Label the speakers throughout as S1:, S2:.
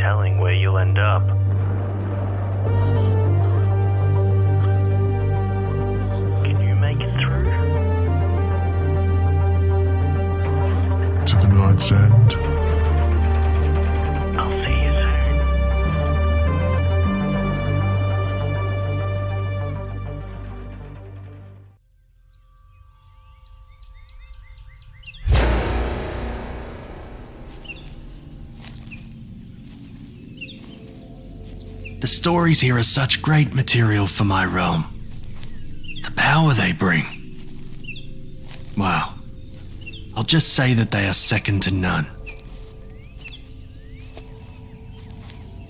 S1: telling where you'll end up. Can you make it through?
S2: To the night's end.
S1: I'll see you soon.
S3: The stories here are such great material for my realm. The power they bring. Wow. I'll just say that they are second to none.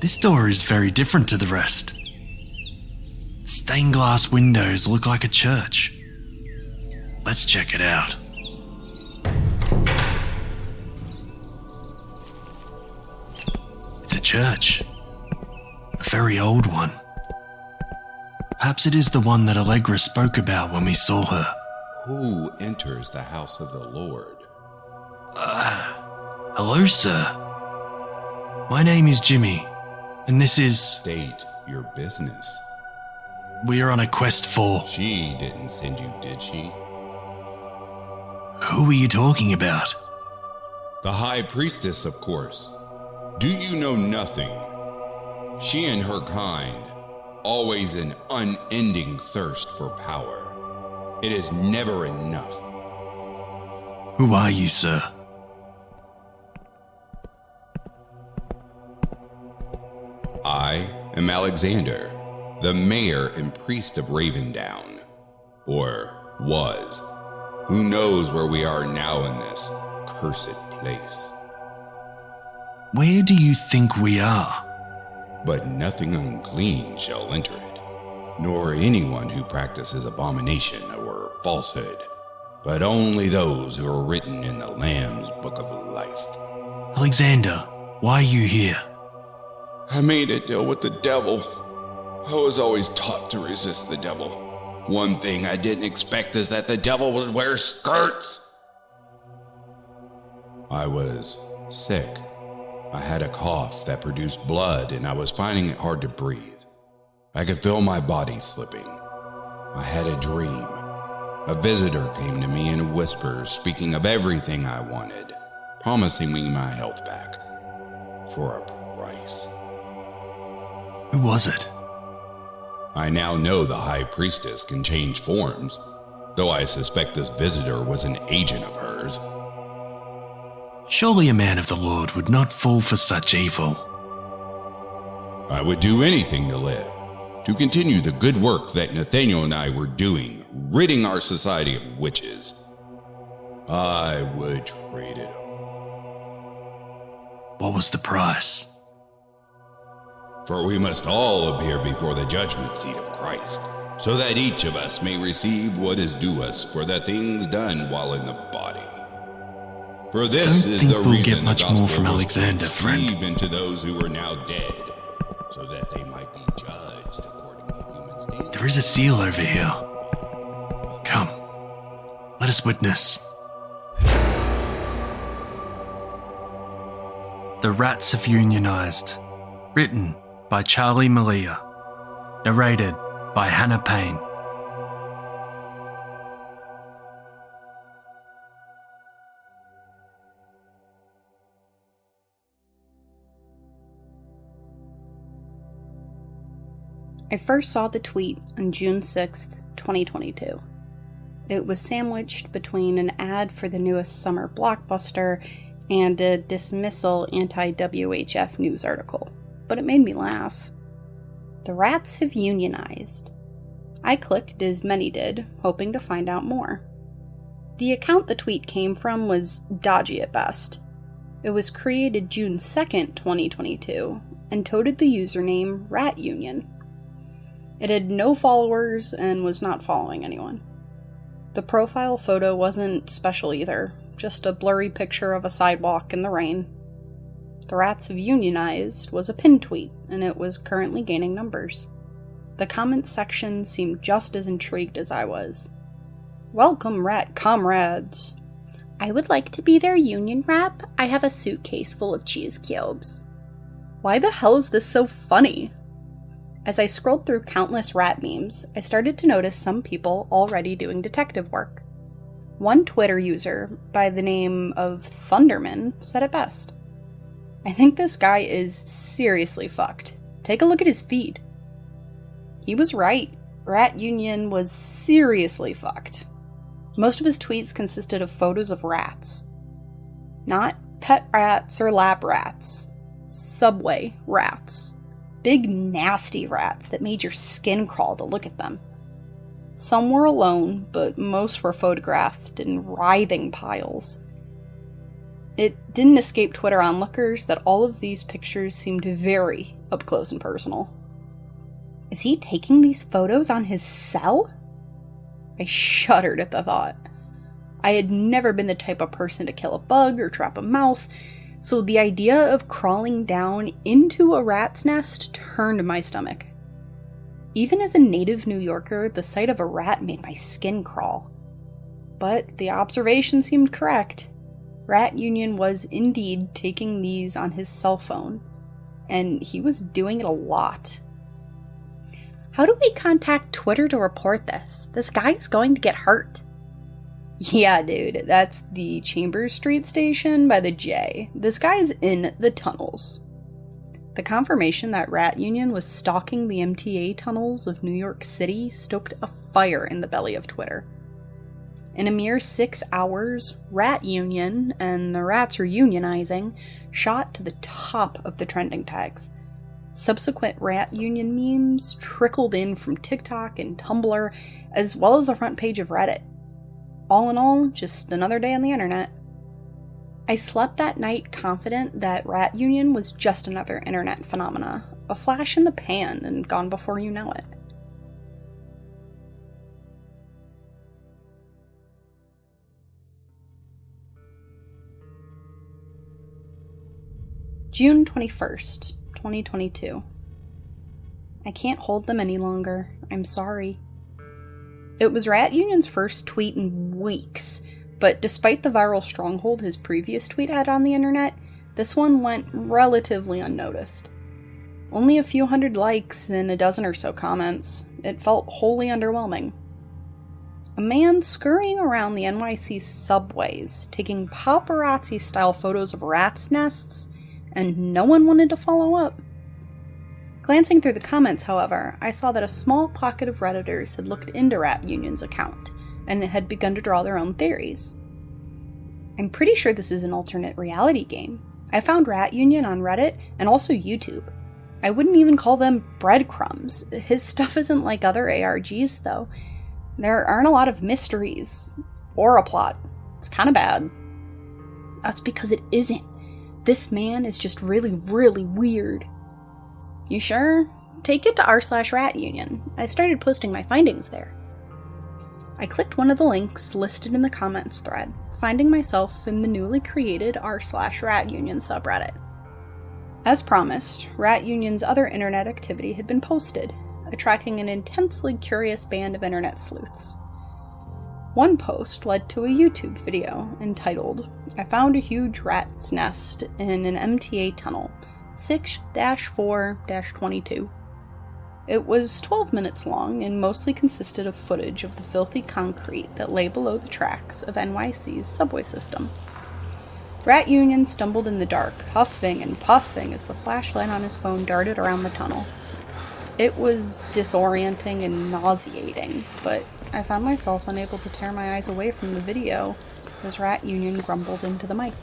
S3: This door is very different to the rest. The stained glass windows look like a church. Let's check it out. It's a church. A very old one. Perhaps it is the one that Allegra spoke about when we saw her.
S4: Who enters the house of the Lord?
S3: Hello, sir. My name is Jimmy, and this is...
S4: State your business.
S3: We are on a quest for...
S4: She didn't send you, did she?
S3: Who are you talking about?
S4: The High Priestess, of course. Do you know nothing? She and her kind, always an unending thirst for power. It is never enough.
S3: Who are you, sir?
S4: I am Alexander, the mayor and priest of Ravendown. Or was. Who knows where we are now in this cursed place.
S3: Where do you think we are?
S4: But nothing unclean shall enter it, nor anyone who practices abomination or falsehood, but only those who are written in the Lamb's Book of Life.
S3: Alexander, why are you here?
S4: I made a deal with the devil. I was always taught to resist the devil. One thing I didn't expect is that the devil would wear skirts. I was sick. I had a cough that produced blood, and I was finding it hard to breathe. I could feel my body slipping. I had a dream. A visitor came to me in whispers, speaking of everything I wanted, promising me my health back. For a price.
S3: Who was it?
S4: I now know the High Priestess can change forms, though I suspect this visitor was an agent of hers.
S3: Surely a man of the Lord would not fall for such evil.
S4: I would do anything to live, to continue the good work that Nathaniel and I were doing, ridding our society of witches. I would trade it all.
S3: What was the price?
S4: For we must all appear before the judgment seat of Christ, so that each of us may receive what is due us for the things done while in the body. For this
S3: Don't
S4: is
S3: think
S4: the
S3: we'll
S4: reason
S3: get much
S4: the gospel
S3: more from
S4: was
S3: Alexander, friend.
S4: even to those who are now dead, so that they might be judged according to human standards.
S3: There is a seal over here. Come, let us witness. The Rats Have Unionized. Written by Charlie Malia. Narrated by Hannah Payne.
S5: I first saw the tweet on June 6th, 2022. It was sandwiched between an ad for the newest summer blockbuster and a dismissal anti-WHF news article, but it made me laugh. The rats have unionized. I clicked, as many did, hoping to find out more. The account the tweet came from was dodgy at best. It was created June 2nd, 2022, and toted the username Rat Union. It had no followers and was not following anyone. The profile photo wasn't special either, just a blurry picture of a sidewalk in the rain. The Rats Have Unionized was a pinned tweet, and it was currently gaining numbers. The comments section seemed just as intrigued as I was. Welcome, rat comrades. I would like to be their union rep. I have a suitcase full of cheese cubes. Why the hell is this so funny? As I scrolled through countless rat memes, I started to notice some people already doing detective work. One Twitter user by the name of Thunderman said it best. I think this guy is seriously fucked. Take a look at his feed. He was right. Rat Union was seriously fucked. Most of his tweets consisted of photos of rats. Not pet rats or lab rats. Subway rats. Big nasty rats that made your skin crawl to look at them. Some were alone, but most were photographed in writhing piles. It didn't escape Twitter onlookers that all of these pictures seemed very up close and personal. Is he taking these photos on his cell? I shuddered at the thought. I had never been the type of person to kill a bug or trap a mouse, so the idea of crawling down into a rat's nest turned my stomach. Even as a native New Yorker, the sight of a rat made my skin crawl. But the observation seemed correct. Rat Union was indeed taking these on his cell phone, and he was doing it a lot. How do we contact Twitter to report this? This guy is going to get hurt. Yeah, dude, that's the Chambers Street station by the J. This guy is in the tunnels. The confirmation that Rat Union was stalking the MTA tunnels of New York City stoked a fire in the belly of Twitter. In a mere 6 hours, Rat Union, and the rats are unionizing, shot to the top of the trending tags. Subsequent Rat Union memes trickled in from TikTok and Tumblr, as well as the front page of Reddit. All in all, just another day on the internet. I slept that night confident that Rat Union was just another internet phenomena, a flash in the pan and gone before you know it. June 21st, 2022. I can't hold them any longer. I'm sorry. It was Rat Union's first tweet in weeks, but despite the viral stronghold his previous tweet had on the internet, this one went relatively unnoticed. Only a few hundred likes and a dozen or so comments. It felt wholly underwhelming. A man scurrying around the NYC subways, taking paparazzi-style photos of rats' nests, and no one wanted to follow up. Glancing through the comments, however, I saw that a small pocket of Redditors had looked into Rat Union's account, and had begun to draw their own theories. I'm pretty sure this is an alternate reality game. I found Rat Union on Reddit, and also YouTube. I wouldn't even call them breadcrumbs. His stuff isn't like other ARGs, though. There aren't a lot of mysteries, or a plot. It's kinda bad. That's because it isn't. This man is just really, really weird. You sure? Take it to r/Rat Union. I started posting my findings there. I clicked one of the links listed in the comments thread, finding myself in the newly created r/Rat Union subreddit. As promised, Rat Union's other internet activity had been posted, attracting an intensely curious band of internet sleuths. One post led to a YouTube video entitled, "I found a huge rat's nest in an MTA tunnel, 6-4-22. It was 12 minutes long and mostly consisted of footage of the filthy concrete that lay below the tracks of NYC's subway system. Rat Union stumbled in the dark, huffing and puffing as the flashlight on his phone darted around the tunnel. It was disorienting and nauseating, but I found myself unable to tear my eyes away from the video as Rat Union grumbled into the mic.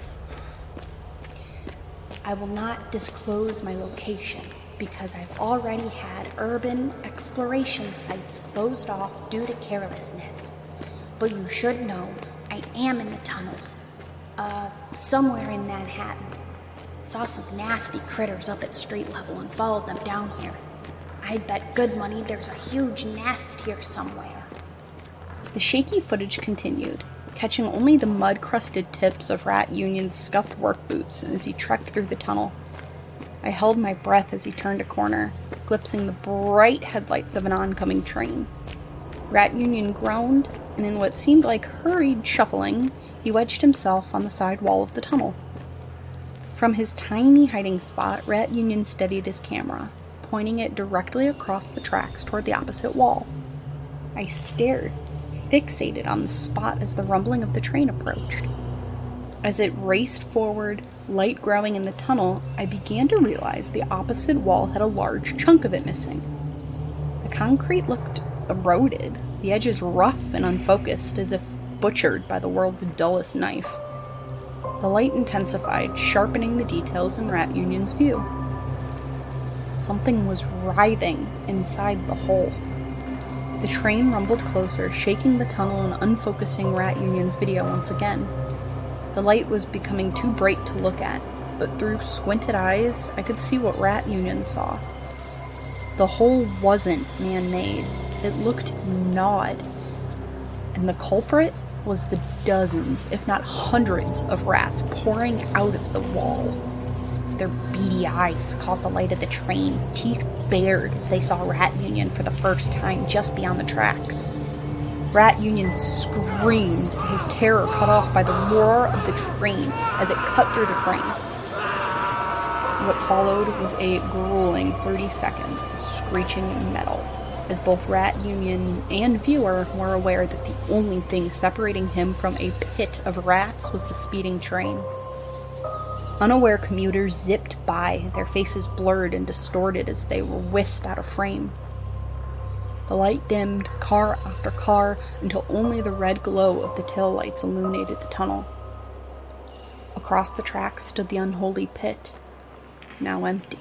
S5: I will not disclose my location because I've already had urban exploration sites closed off due to carelessness. But you should know I am in the tunnels, somewhere in Manhattan. Saw some nasty critters up at street level and followed them down here. I'd bet good money there's a huge nest here somewhere." The shaky footage continued, catching only the mud-crusted tips of Rat Union's scuffed work boots as he trekked through the tunnel. I held my breath as he turned a corner, glimpsing the bright headlights of an oncoming train. Rat Union groaned, and in what seemed like hurried shuffling, he wedged himself on the side wall of the tunnel. From his tiny hiding spot, Rat Union steadied his camera, pointing it directly across the tracks toward the opposite wall. I stared, fixated on the spot as the rumbling of the train approached. As it raced forward, light growing in the tunnel, I began to realize the opposite wall had a large chunk of it missing. The concrete looked eroded, the edges rough and unfocused, as if butchered by the world's dullest knife. The light intensified, sharpening the details in Rat Union's view. Something was writhing inside the hole. The train rumbled closer, shaking the tunnel and unfocusing Rat Union's video once again. The light was becoming too bright to look at, but through squinted eyes, I could see what Rat Union saw. The hole wasn't man-made. It looked gnawed. And the culprit was the dozens, if not hundreds, of rats pouring out of the wall. Their beady eyes caught the light of the train, teeth bared as they saw Rat Union for the first time just beyond the tracks. Rat Union screamed, his terror cut off by the roar of the train as it cut through the frame. What followed was a grueling 30 seconds of screeching metal, as both Rat Union and viewer were aware that the only thing separating him from a pit of rats was the speeding train. Unaware commuters zipped by, their faces blurred and distorted as they were whisked out of frame. The light dimmed, car after car, until only the red glow of the taillights illuminated the tunnel. Across the tracks stood the unholy pit, now empty.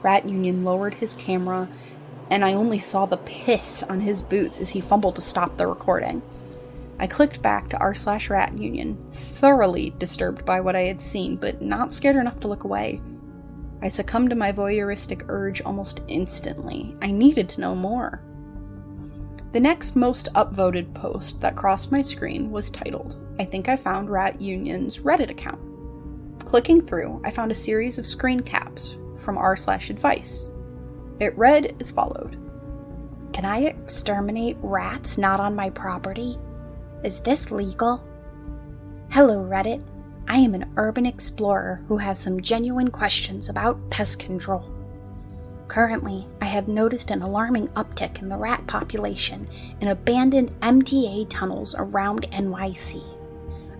S5: Rat Union lowered his camera, and I only saw the piss on his boots as he fumbled to stop the recording. I clicked back to r/Rat Union, thoroughly disturbed by what I had seen, but not scared enough to look away. I succumbed to my voyeuristic urge almost instantly. I needed to know more. The next most upvoted post that crossed my screen was titled, "I think I found Rat Union's Reddit account." Clicking through, I found a series of screen caps from r/advice. It read as followed. "Can I exterminate rats not on my property? Is this legal? Hello, Reddit. I am an urban explorer who has some genuine questions about pest control. Currently, I have noticed an alarming uptick in the rat population in abandoned MTA tunnels around NYC.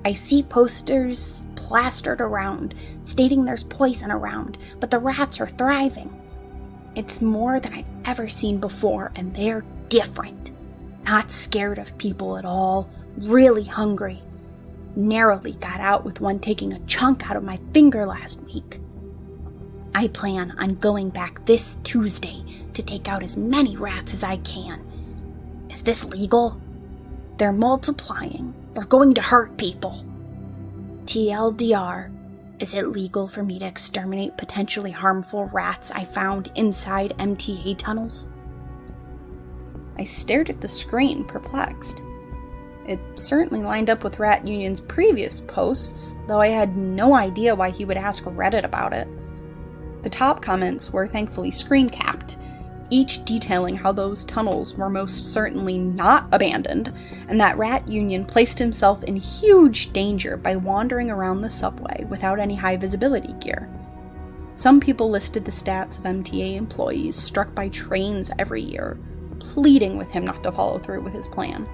S5: I see posters plastered around stating there's poison around, but the rats are thriving. It's more than I've ever seen before, and they're different. Not scared of people at all, really hungry. Narrowly got out with one taking a chunk out of my finger last week. I plan on going back this Tuesday to take out as many rats as I can. Is this legal? They're multiplying. They're going to hurt people. TLDR, is it legal for me to exterminate potentially harmful rats I found inside MTA tunnels?" I stared at the screen, perplexed. It certainly lined up with Rat Union's previous posts, though I had no idea why he would ask Reddit about it. The top comments were thankfully screen-capped, each detailing how those tunnels were most certainly not abandoned, and that Rat Union placed himself in huge danger by wandering around the subway without any high-visibility gear. Some people listed the stats of MTA employees struck by trains every year, pleading with him not to follow through with his plan.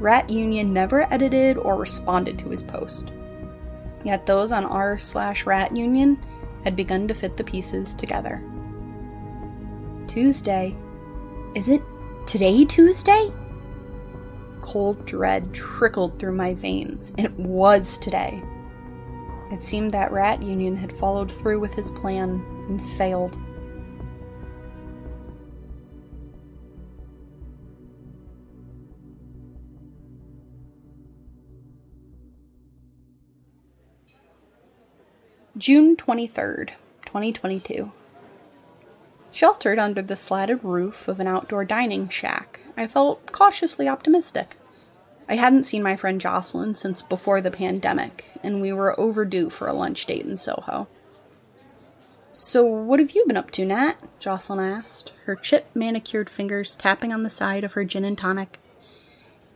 S5: Rat Union never edited or responded to his post. Yet those on r/Rat Union had begun to fit the pieces together. Tuesday. Is it today Tuesday? Cold dread trickled through my veins. It was today. It seemed that Rat Union had followed through with his plan and failed. June 23rd, 2022. Sheltered under the slatted roof of an outdoor dining shack, I felt cautiously optimistic. I hadn't seen my friend Jocelyn since before the pandemic, and we were overdue for a lunch date in Soho. "So what have you been up to, Nat?" Jocelyn asked, her chip-manicured fingers tapping on the side of her gin and tonic.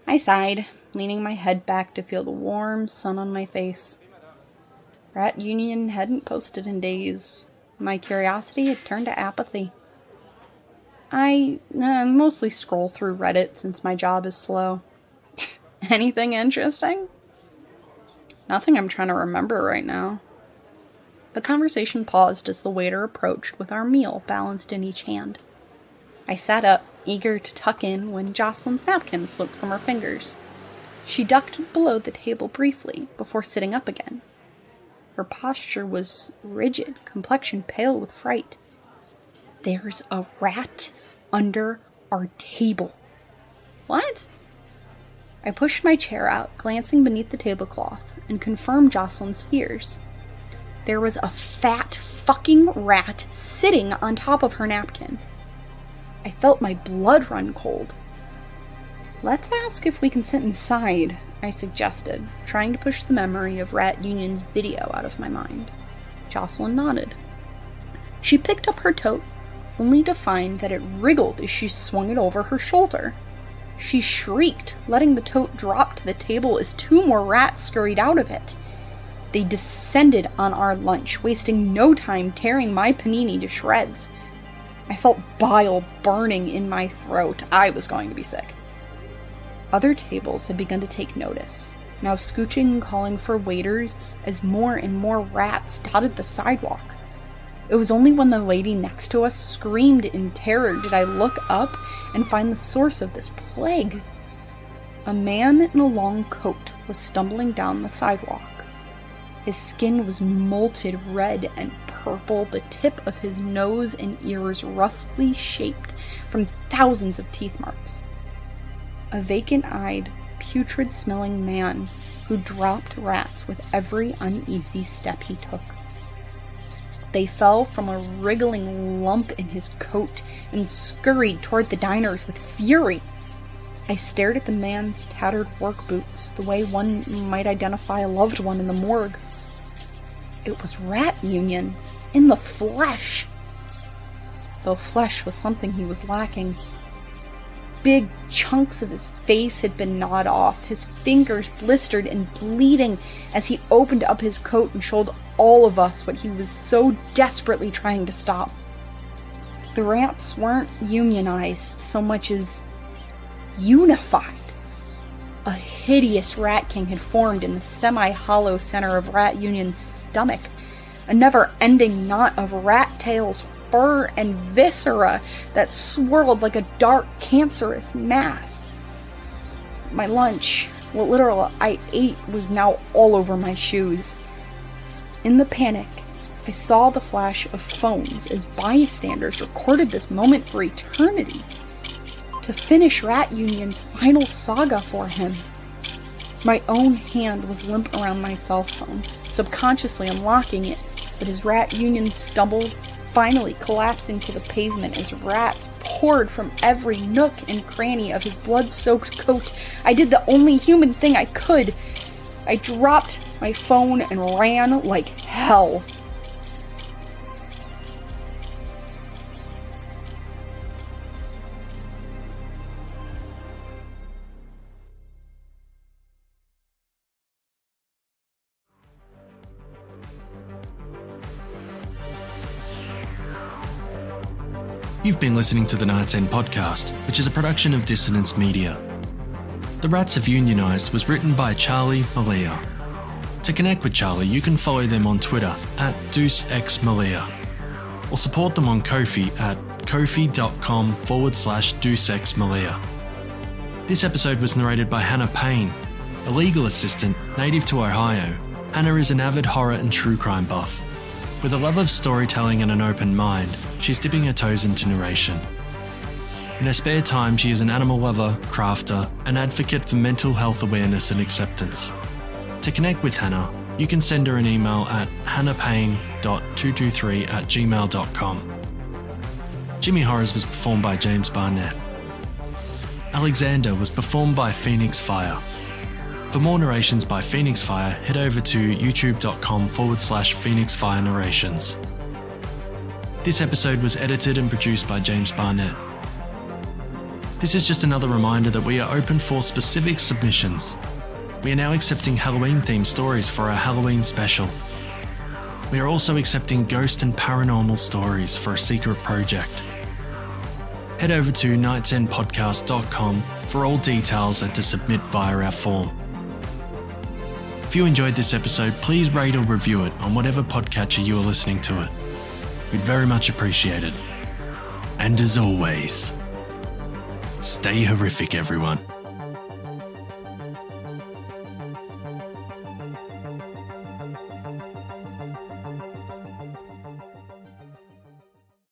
S5: I sighed, leaning my head back to feel the warm sun on my face. Rat Union hadn't posted in days. My curiosity had turned to apathy. I mostly scroll through Reddit since my job is slow. Anything interesting? Nothing I'm trying to remember right now. The conversation paused as the waiter approached with our meal balanced in each hand. I sat up, eager to tuck in, when Jocelyn's napkin slipped from her fingers. She ducked below the table briefly before sitting up again. Her posture was rigid, complexion pale with fright. "There's a rat under our table." "What?" I pushed my chair out, glancing beneath the tablecloth, and confirmed Jocelyn's fears. There was a fat fucking rat sitting on top of her napkin. I felt my blood run cold. "Let's ask if we can sit inside," I suggested, trying to push the memory of Rat Union's video out of my mind. Jocelyn nodded. She picked up her tote, only to find that it wriggled as she swung it over her shoulder. She shrieked, letting the tote drop to the table as two more rats scurried out of it. They descended on our lunch, wasting no time tearing my panini to shreds. I felt bile burning in my throat. I was going to be sick. Other tables had begun to take notice, now scooching and calling for waiters as more and more rats dotted the sidewalk. It was only when the lady next to us screamed in terror did I look up and find the source of this plague. A man in a long coat was stumbling down the sidewalk. His skin was molted red and purple, the tip of his nose and ears roughly shaped from thousands of teeth marks. A vacant-eyed, putrid-smelling man who dropped rats with every uneasy step he took. They fell from a wriggling lump in his coat and scurried toward the diners with fury. I stared at the man's tattered work boots, the way one might identify a loved one in the morgue. It was Rat Union, in the flesh. Though flesh was something he was lacking. Big chunks of his face had been gnawed off, his fingers blistered and bleeding as he opened up his coat and showed all of us what he was so desperately trying to stop. The rats weren't unionized so much as unified. A hideous rat king had formed in the semi-hollow center of Rat Union's stomach, a never-ending knot of rat tails, fur, and viscera that swirled like a dark, cancerous mass. My lunch, what literal I ate, was now all over my shoes. In the panic, I saw the flash of phones as bystanders recorded this moment for eternity. To finish Rat Union's final saga for him. My own hand was limp around my cell phone, subconsciously unlocking it, but as Rat Union stumbled, finally collapsing to the pavement as rats poured from every nook and cranny of his blood-soaked coat, I did the only human thing I could. I dropped my phone and ran like hell.
S3: You've been listening to the Night's End podcast, which is a production of Dissonance Media. The Rats Have Unionized was written by Charlie Malia. To connect with Charlie, you can follow them on Twitter at DeuceXMalia, or support them on Ko-fi at kofi.com/DeuceXMalia. This episode was narrated by Hannah Payne, a legal assistant native to Ohio. Hannah is an avid horror and true crime buff. With a love of storytelling and an open mind, she's dipping her toes into narration. In her spare time, she is an animal lover, crafter, and advocate for mental health awareness and acceptance. To connect with Hannah, you can send her an email at hannahpayne.223@gmail.com. Jimmy Horrors was performed by James Barnett. Alexander was performed by Phoenix Fire. For more narrations by Phoenix Fire, head over to youtube.com/Phoenix Fire Narrations. This episode was edited and produced by James Barnett. This is just another reminder that we are open for specific submissions. We are now accepting Halloween-themed stories for our Halloween special. We are also accepting ghost and paranormal stories for a secret project. Head over to nightsendpodcast.com for all details and to submit via our form. If you enjoyed this episode, please rate or review it on whatever podcatcher you are listening to it. We'd very much appreciate it. And as always, stay horrific, everyone.